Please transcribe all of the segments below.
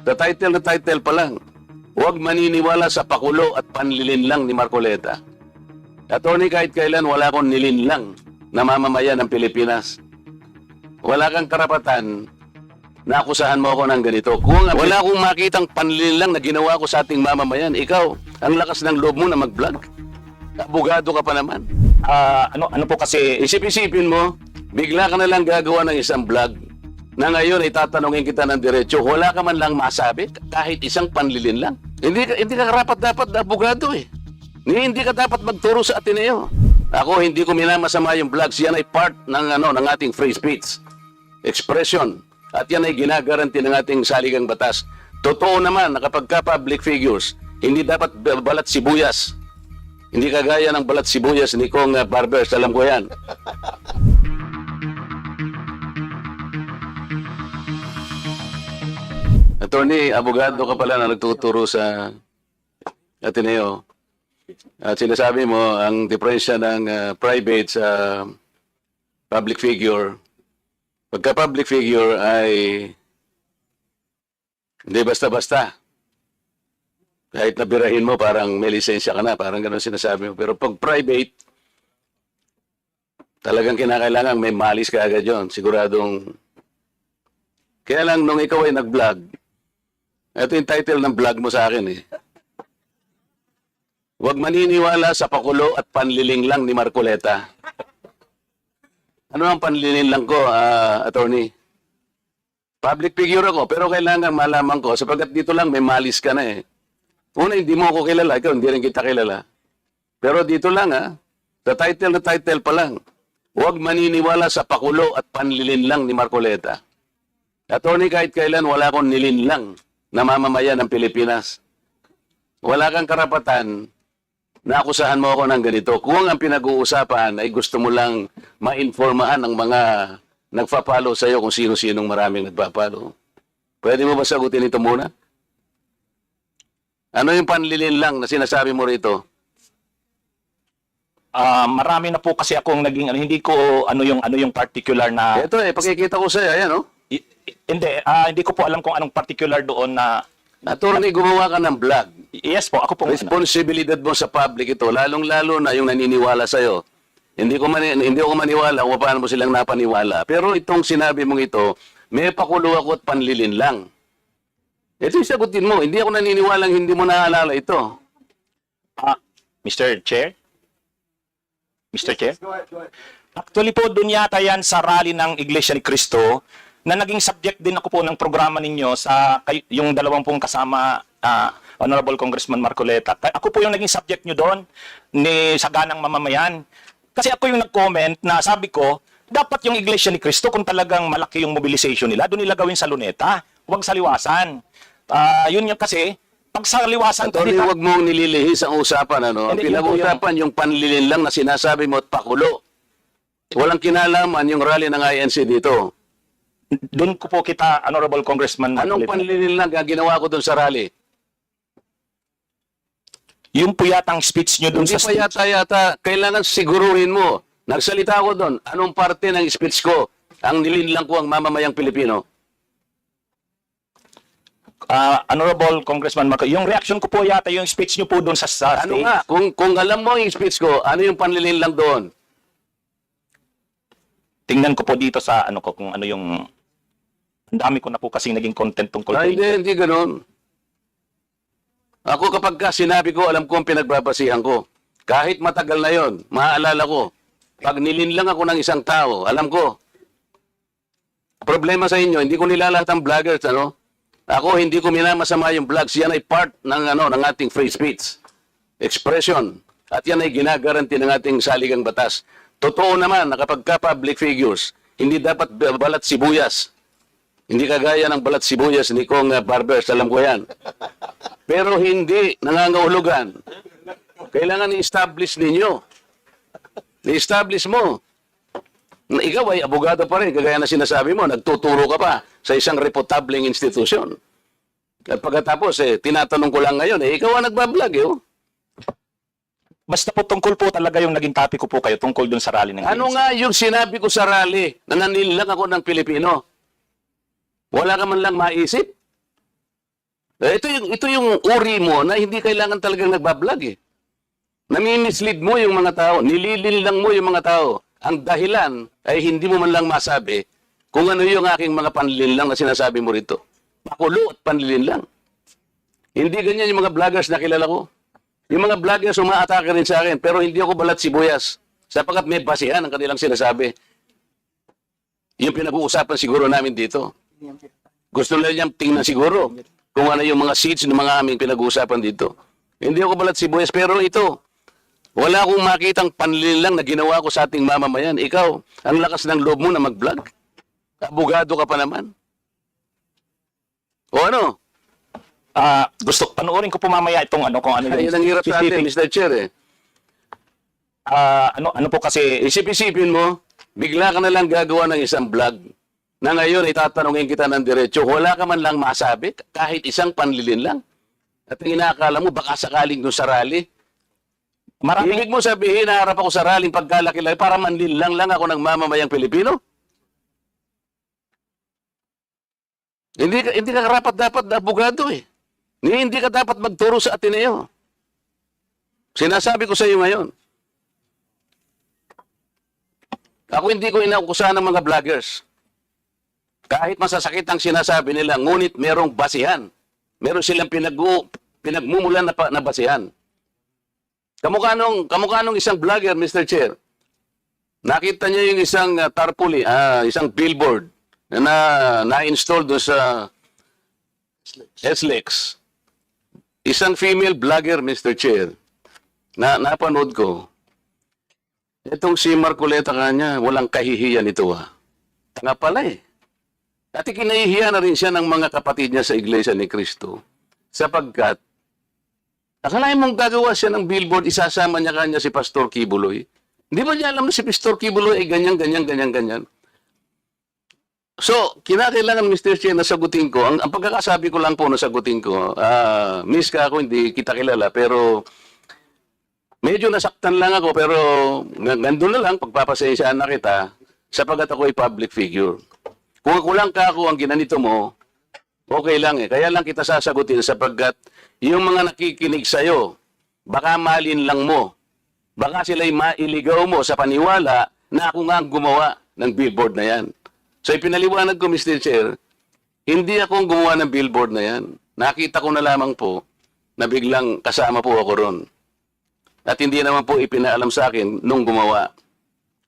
The title pa lang. Huwag maniniwala sa pakulo at panlilinlang ni Marcoleta. Attorney, kahit kailan wala akong nilinlang na mamamayan ng Pilipinas. Wala kang karapatan na akusahan mo ako ng ganito. Kung wala akong makitang panlilinlang na ginawa ko sa ating mamamayan, ikaw, ang lakas ng loob mo na mag-vlog. Abogado ka pa naman. Ano po kasi, Isip-isipin mo, bigla ka na lang gagawa ng isang vlog na ngayon ay tatanungin kita ng diretso, wala ka man lang masabi, kahit isang panlilin lang. Hindi ka dapat na abogado eh. Hindi ka dapat magturo sa Ateneo. Ako, hindi ko minamasama yung vlogs. Yan ay part ng ating free speech. Expression. At yan ay ginagaranti ng ating saligang batas. Totoo naman na kapag ka public figures, hindi dapat balat sibuyas. Hindi kagaya ng balat sibuyas ni Kong Barbers. Alam ko yan. Attorney, abogado ka pala na nagtuturo sa Ateneo. At sinasabi mo, ang diferensya ng private sa public figure, pagka public figure ay hindi basta-basta. Kahit nabirahin mo, parang may lisensya ka na, parang gano'n sinasabi mo. Pero pag private, talagang kinakailangan may malis ka agad yun. Siguradong. Kaya lang nung ikaw ay nag-vlog, ito yung title ng vlog mo sa akin eh. Huwag maniniwala sa pakulo at panlilinglang ni Marcoleta. Ano ang panlilinglang ko, attorney? Public figure ako, pero kailangan malaman ko, sapagkat dito lang may malis ka na eh. Una, hindi mo ako kilala, ikaw hindi rin kita kilala. Pero dito lang the title pa lang. Huwag maniniwala sa pakulo at panlilinlang ni Marcoleta. Attorney, kahit kailan wala akong nilinlang na mamamayan ng Pilipinas. Wala kang karapatan na akusahan mo ako ng ganito. Kung ang pinag-uusapan ay gusto mo lang ma-informahan ng mga nagpa-follow sa iyo kung sino-sinong maraming nagpa-follow. Pwede mo ba sagutin ito muna? Ano yung panlilinlang na sinasabi mo rito? marami na po kasi akong naging, hindi ko ano yung particular na... Ito pakikita ko sa'yo, ayan Hindi ko po alam kung anong particular doon na... Attorney, gumawa ka ng vlog. Yes po, ako po. Responsibilidad mo sa public ito, lalong-lalo na yung naniniwala sa'yo. Hindi ko maniwala kung paano mo silang napaniwala. Pero itong sinabi mong ito, may pakulo ako at panlilin lang. Ito yung sagutin mo. Hindi ako naniniwalang hindi mo naalala ito. Mr. Chair? Mr. Chair? Actually po, doon yata yan sa rally ng Iglesia ni Cristo na naging subject din ako po ng programa ninyo sa yung dalawang pong kasama Honorable Congressman Marcoleta. Ako po yung naging subject nyo doon ni Saganang Mamamayan. Kasi ako yung nag-comment na sabi ko, dapat yung Iglesia ni Cristo kung talagang malaki yung mobilization nila, doon nila gawin sa Luneta, huwag sa Liwasan. Yun yung kasi, pag sa Liwasan... Attorney, huwag mong nililihis ang usapan. Ang pinag-usapan yung panlilin lang na sinasabi mo at pakulo. Walang kinalaman yung rally ng INC dito. Doon ko po kita, Honorable Congressman... Anong panlilin lang ang ginawa ko doon sa rally? Yung po yatang speech nyo doon Hindi sa pa yata, kailangan siguruhin mo. Nagsalita ako doon. Anong parte ng speech ko ang nilinlang ko ang mamamayang Pilipino? Honorable Congressman Marco, yung reaction ko po yata yung speech nyo po doon sa Ano stage. nga? Kung alam mo yung speech ko, ano yung panlilinlang doon? Tingnan ko po dito sa ano ko kung ano yung... Ang dami ko na po kasing naging content tungkol kay... Hindi ganun. Ako kapag sinabi ko, alam ko ang pinagbabasihan ko. Kahit matagal na yon, maaalala ko. Pag nilinlang ako ng isang tao, alam ko. Problema sa inyo, hindi ko nilalahat ang vloggers, Ako, hindi ko minamasama yung vlogs. Yan ay part ng ating free speech. Expression. At yan ay ginagaranti ng ating saligang batas. Totoo naman na kapag ka-public figures, hindi dapat balat sibuyas. Hindi kagaya ng balat sibuyas ni Kong Barbers, alam ko yan. Pero hindi nangangahulugan. Kailangan i-establish ninyo. I-establish mo. Ikaw ay abogado pa rin, kagaya na sinasabi mo, nagtuturo ka pa sa isang reputableng institusyon. At pagkatapos, tinatanong ko lang ngayon, ikaw ang nagbablog, Basta po tungkol po talaga yung naging topic ko po kayo tungkol dun sa rally ng Ano ANC. nga yung sinabi ko sa rally na nanilang ako ng Pilipino? Wala ka man lang maisip? Ito yung uri mo na hindi kailangan talagang nagbablog eh. Nami-mislead mo yung mga tao, nililin lang mo yung mga tao. Ang dahilan ay hindi mo man lang masabi kung ano yung aking mga panlilinlang na sinasabi mo rito. Pakulo at panlilinlang. Hindi ganyan yung mga vloggers na kilala ko. Yung mga vloggers umaatake rin sa akin, pero hindi ako balat sibuyas. Sapagkat may basihan ang kanilang sinasabi. Yung pinag-uusapan siguro namin dito. Gusto nila niyang tingnan siguro kung ano yung mga seeds ng mga aming pinag-uusapan dito. Hindi ako balat sibuyas, pero ito, wala akong makitang panlilang na ginawa ko sa ating mamamayan. Ikaw, ang lakas ng loob mo na mag-vlog. Abogado ka pa naman. O ano? Gusto, panoorin ko po mamaya itong ano, kung ano Ayun ang hirap sa atin, Mr. Chair eh. Ano po kasi, Isip-isipin mo, bigla ka na lang gagawa ng isang vlog na ngayon itatanungin kita ng diretso, wala ka man lang masabi, kahit isang panlilin lang. At ang inaakala mo, baka sakaling doon sa rally. Ibig mo sabihin, naharap ako sa rallying pagkalaki-laki para manlilang lang ako ng mamamayang Pilipino? Hindi ka karapat dapat na abogado eh. Hindi ka dapat magturo sa Ateneo. Sinasabi ko sa iyo ngayon. Ako hindi ko inaukusahan ng mga vloggers. Kahit masasakit ang sinasabi nila, ngunit merong basihan. Meron silang pinagmumulan na basihan. Kamukha nung isang vlogger, Mr. Chair. Nakita niya yung isang tarpaulin, isang billboard na-install doon sa SLEX. Isang female vlogger, Mr. Chair, na napanood ko. Itong si Marcoleta kanya, walang kahihiyan ito Tanga pala eh. At kinahihiya na rin siya ng mga kapatid niya sa Iglesia ni Cristo. Sapagkat, akalain mong gagawa siya ng billboard, isasama niya kanya si Pastor Kibuloy. Hindi ba niya alam na si Pastor Kibuloy ay ganyan. So, kinakailangan, Mr. Chair, na sagutin ko. Ang pagkakasabi ko lang po na sagutin ko, miss ka ako, hindi kita kilala, pero medyo nasaktan lang ako, pero nandun na lang, pagpapasensyaan na kita, sapagkat ako ay public figure. Kung ako lang ako ang ginanito mo, okay lang eh. Kaya lang kita sasagutin sapagkat yung mga nakikinig sa'yo, baka malin lang mo. Baka sila'y mailigaw mo sa paniwala na ako nga ang gumawa ng billboard na yan. So ipinaliwanag ko, Mr. Chair, hindi ako ang gumawa ng billboard na yan. Nakita ko na lamang po na biglang kasama po ako ron. At hindi naman po ipinaalam sa akin nung gumawa.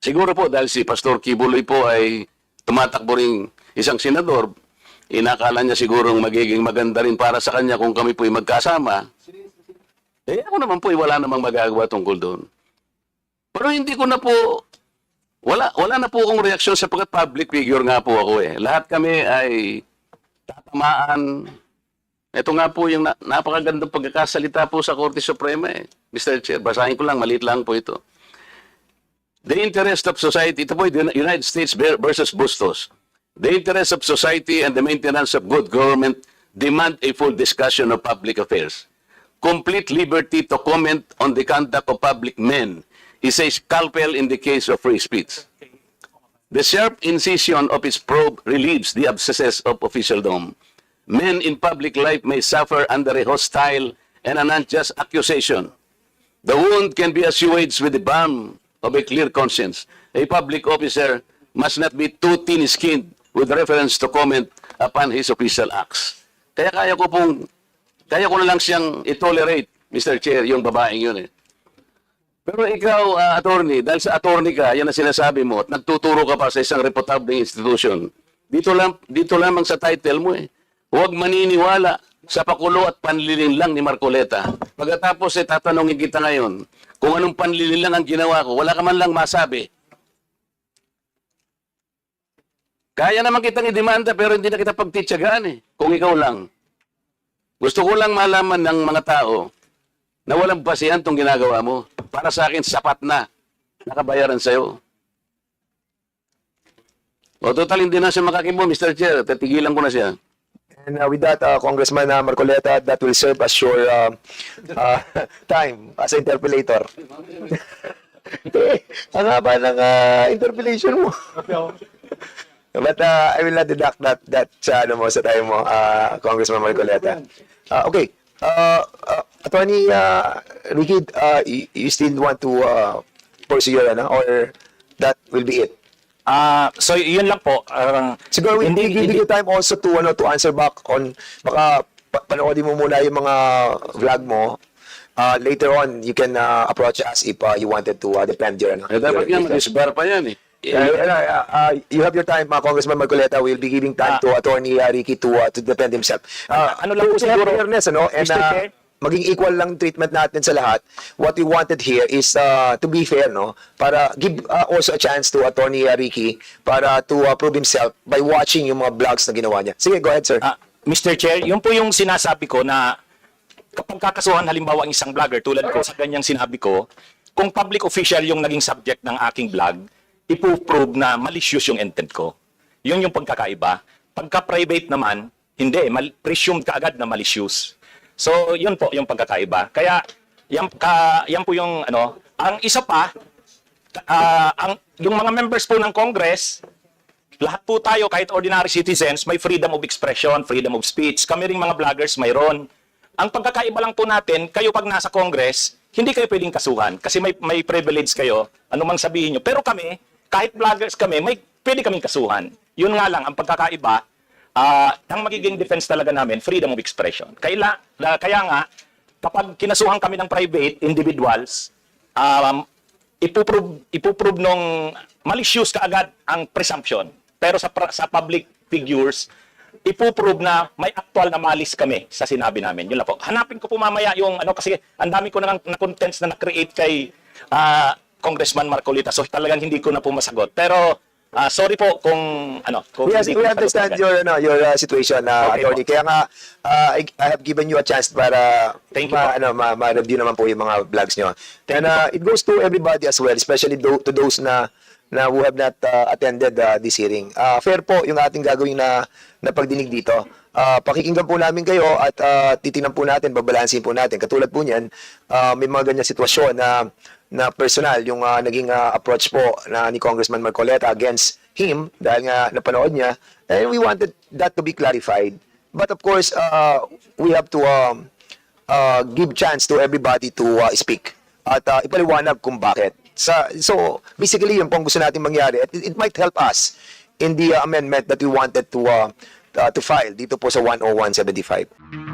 Siguro po dahil si Pastor Kibuloy po ay tumatakbo ring isang senador, inakala niya siguro magiging maganda rin para sa kanya kung kami po ay magkasama. Ako naman po ay wala namang magagawa tungkol doon. Pero hindi ko na po, wala na po akong reaksyon sapagkat public figure nga po ako eh. Lahat kami ay tatamaan. Ito nga po yung napakagandang pagkakasalita po sa Korte Suprema eh. Mr. Chair, basahin ko lang, maliit lang po ito. The interest of society, ito po yung United States versus Bustos. The interest of society and the maintenance of good government demand a full discussion of public affairs. Complete liberty to comment on the conduct of public men is a scalpel in the case of free speech. The sharp incision of its probe relieves the abscesses of officialdom. Men in public life may suffer under a hostile and an unjust accusation. The wound can be assuaged with the balm of a clear conscience. A public officer must not be too thin-skinned with reference to comment upon his official acts. Kaya kaya ko na lang siyang i-tolerate, Mr. Chair, yung babaeng yun eh. Pero ikaw, attorney, dahil sa attorney ka, yan ang sinasabi mo, at nagtuturo ka pa sa isang reputable institution, dito lamang sa title mo eh. Huwag maniniwala sa pakulo at panliling lang ni Marcoleta. Pagkatapos tatanungin kita ngayon, kung anong panliling lang ang ginawa ko, wala ka man lang masabi. Kaya naman kitang idemanda pero hindi na kita pagtitsagaan eh, kung ikaw lang. Gusto ko lang malaman ng mga tao na walang basihan itong ginagawa mo. Para sa akin, sapat na nakabayaran sa'yo. O total, hindi na siya makakibo, Mr. Chair. Tatigilan ko na siya. And with that, Congressman Marcoleta, that will serve as your time as interpellator. Ang haba ng interpellation mo. But I will not deduct that sa ano mo sa time mo, Congressman Marcoleta. Okay. Attorney Ricky, you still want to pursue your ano, or that will be it? So yun lang po. Siguro we give you time also to ano to answer back on baka panoodin mo muna yung mga vlog mo. Later on you can approach us if you wanted to defend your ano. Eh, dapat nga mag-isbar pa yan eh. You have your time, Congressman Marcoleta. We'll be giving time to Attorney Ricky to defend himself. Ano lang po to siguro, fairness, ano, and Mr. Chair? maging equal lang treatment natin sa lahat. What we wanted here is to be fair, no? Para give also a chance to Attorney Ricky para to prove himself by watching yung mga vlogs na ginawa niya. Sige, go ahead, sir. Mr. Chair, yun po yung sinasabi ko na kapag kakasuhan halimbawa ang isang vlogger tulad ko sa ganyang sinabi ko, kung public official yung naging subject ng aking vlog, ipo-prove na malicious yung intent ko. Yun yung pagkakaiba. Pagka-private naman, hindi, presumed kaagad na malicious. So, yun po yung pagkakaiba. Kaya, yan po yung, ano, ang isa pa, yung mga members po ng Congress, lahat po tayo, kahit ordinary citizens, may freedom of expression, freedom of speech. Kami ring mga vloggers, mayroon. Ang pagkakaiba lang po natin, kayo pag nasa Congress, hindi kayo pwedeng kasuhan kasi may privilege kayo, anumang sabihin nyo. Pero kami, kahit vloggers kami, pwede kaming kasuhan. Yun nga lang, ang pagkakaiba, ang magiging defense talaga namin, freedom of expression. Kaya nga, kapag kinasuhan kami ng private individuals, ipuprove nung malicious kaagad ang presumption. Pero sa public figures, ipuprove na may actual na malis kami sa sinabi namin. Yun lang po. Hanapin ko po mamaya yung ano kasi ang dami ko na contents na na-create kay Congressman Marcoleta. So talagang hindi ko na po masagot. Pero sorry po kung kung Yes, hindi ko we masagot understand agad. your situation, Okay Attorney. po. Kaya nga, I have given you a chance para Thank you po. ma-review naman po yung mga vlogs nyo. And it goes to everybody as well, especially to those na who have not attended this hearing. Fair po yung ating gagawin na pagdinig dito. Pakikinggan po namin kayo at titingnan po natin, babalansin po natin. Katulad po niyan, may mga ganyan sitwasyon na personal yung naging approach po ni Congressman Marcoleta against him dahil nga napanood niya. And we wanted that to be clarified. But of course, we have to give chance to everybody to speak at ipaliwanag kung bakit. So basically, yun po ang gusto natin mangyari. It might help us in the amendment that we wanted to file dito po sa 10175.